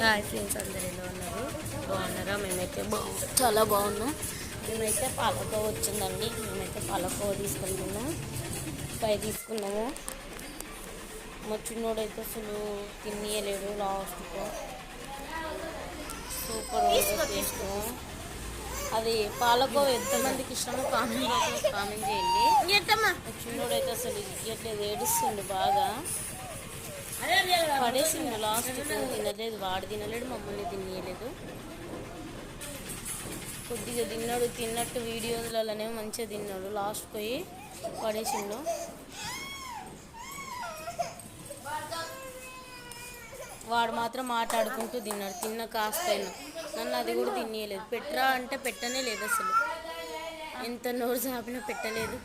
Hi friends, అందరు ఎలా ఉన్నారు? బాగున్నారా? మేమైతే చాలా బాగున్నాం. మేమైతే పాలకోవ వచ్చిందండి. మేమైతే పాలకోవ తీసుకుంటున్నాం. 5 తీసుకున్నాము. మా చిన్నోడైతే అసలు తినేయలేడు. లాస్ట్కు సూపర్ టేస్ట్. అది పాలకోవ ఎంతమందికి ఇష్టమో కామెంట్ చేయండి. మా చిన్నోడైతే అసలు ఇవ్వట్లేదు, ఏడుస్తుండు బాగా. పడేసిండు లాస్ట్కు. తినలేదు, వాడు తినలేడు, మమ్మల్ని తినలేదు. కొద్దిగా తిన్నాడు, తిన్నట్టు వీడియోలలోనే మంచిగా తిన్నాడు. లాస్ట్ పోయి పడేసిండు. వాడు మాత్రం మాట్లాడుకుంటూ తిన్నాడు. తిన్న కాస్తైనా నన్ను అది కూడా తినేయలేదు. పెట్టరా అంటే పెట్టనే లేదు. అసలు ఎంత నోరు చాపినా పెట్టలేదు.